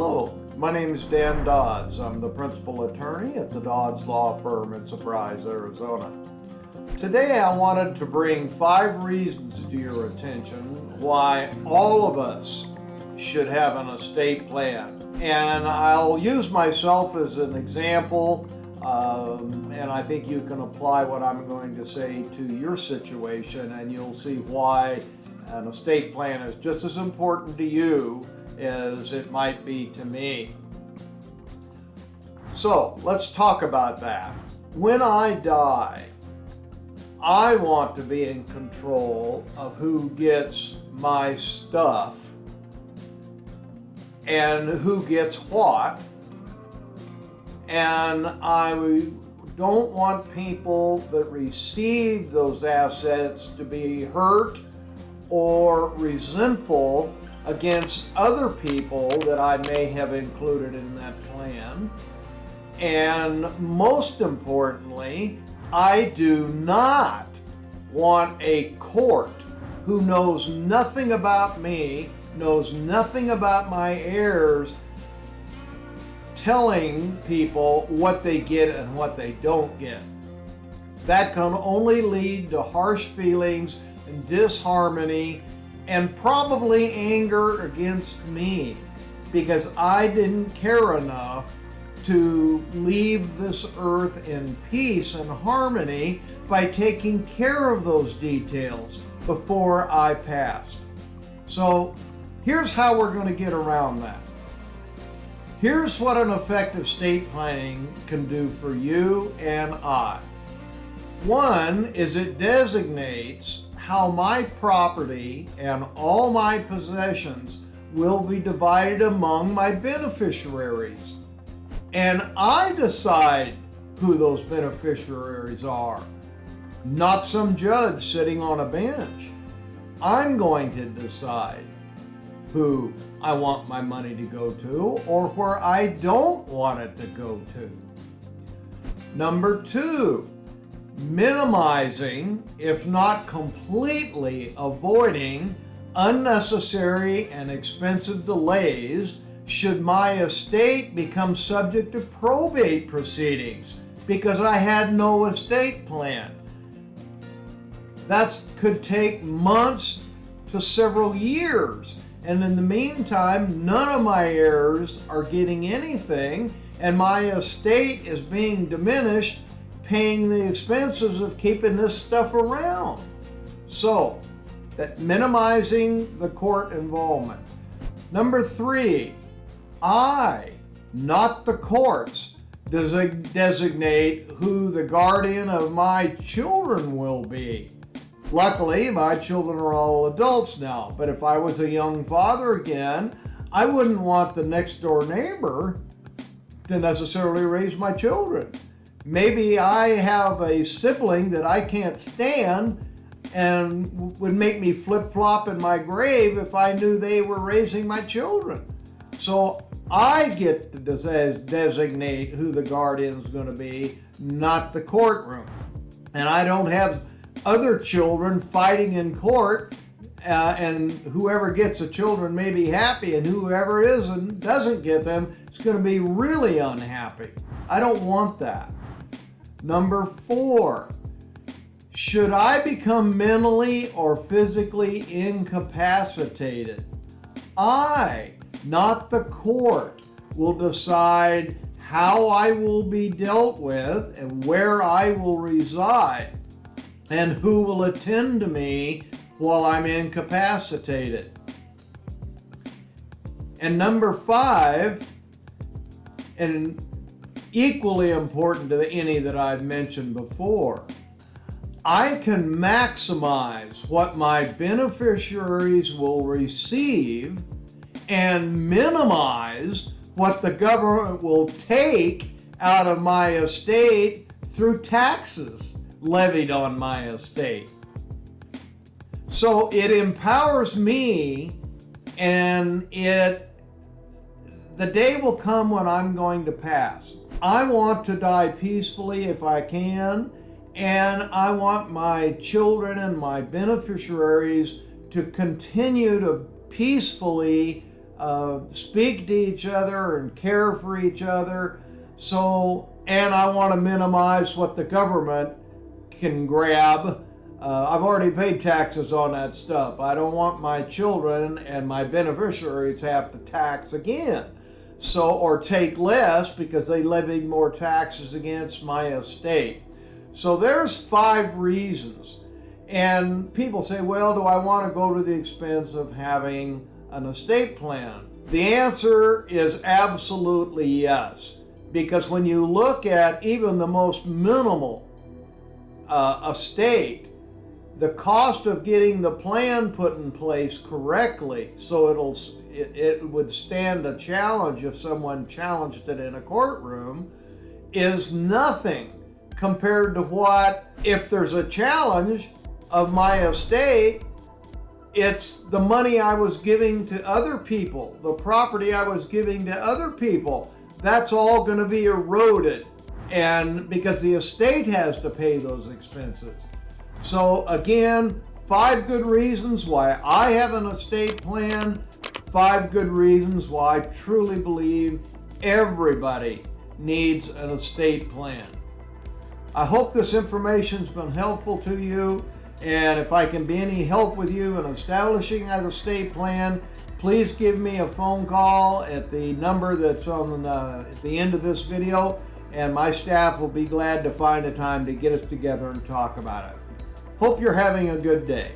Hello, my name is Dan Dodds. I'm the principal attorney at the Dodds Law Firm in Surprise, Arizona. Today I wanted to bring 5 reasons to your attention why all of us should have an estate plan. And I'll use myself as an example, and I think you can apply what I'm going to say to your situation, and you'll see why an estate plan is just as important to you as it might be to me. So let's talk about that. When I die, I want to be in control of who gets my stuff and who gets what. And I don't want people that receive those assets to be hurt or resentful against other people that I may have included in that plan. And most importantly, I do not want a court who knows nothing about me, knows nothing about my heirs, telling people what they get and what they don't get. That can only lead to harsh feelings and disharmony and probably anger against me because I didn't care enough to leave this earth in peace and harmony by taking care of those details before I passed. So here's how we're going to get around that. Here's what an effective estate planning can do for you and I. One is it designates how my property and all my possessions will be divided among my beneficiaries. And I decide who those beneficiaries are, not some judge sitting on a bench. I'm going to decide who I want my money to go to or where I don't want it to go to. Number 2, minimizing, if not completely avoiding, unnecessary and expensive delays should my estate become subject to probate proceedings because I had no estate plan. That could take months to several years, and in the meantime, none of my heirs are getting anything, and my estate is being diminished, paying the expenses of keeping this stuff around. So, that minimizing the court involvement. Number 3, I, not the courts, designate who the guardian of my children will be. Luckily, my children are all adults now, but if I was a young father again, I wouldn't want the next door neighbor to necessarily raise my children. Maybe I have a sibling that I can't stand and would make me flip-flop in my grave if I knew they were raising my children. So I get to designate who the guardian's going to be, not the courtroom. And I don't have other children fighting in court, and whoever gets the children may be happy, and whoever doesn't get them is going to be really unhappy. I don't want that. Number 4, should I become mentally or physically incapacitated, I, not the court, will decide how I will be dealt with and where I will reside and who will attend to me while I'm incapacitated. And number 5, and equally important to any that I've mentioned before, I can maximize what my beneficiaries will receive and minimize what the government will take out of my estate through taxes levied on my estate. So it empowers me, and the day will come when I'm going to pass. I want to die peacefully if I can, and I want my children and my beneficiaries to continue to peacefully speak to each other and care for each other. So, and I want to minimize what the government can grab. I've already paid taxes on that stuff. I don't want my children and my beneficiaries to have to tax again. So, or take less because they levied more taxes against my estate. So there's 5 reasons. And people say, well, do I want to go to the expense of having an estate plan? The answer is absolutely yes. Because when you look at even the most minimal estate, the cost of getting the plan put in place correctly so it would stand a challenge if someone challenged it in a courtroom is nothing compared to what, if there's a challenge of my estate, it's the money I was giving to other people, the property I was giving to other people. That's all going to be eroded, and because the estate has to pay those expenses. So again, 5 good reasons why I have an estate plan, 5 good reasons why I truly believe everybody needs an estate plan. I hope this information's been helpful to you, and if I can be any help with you in establishing an estate plan, please give me a phone call at the number that's at the end of this video, and my staff will be glad to find a time to get us together and talk about it. Hope you're having a good day.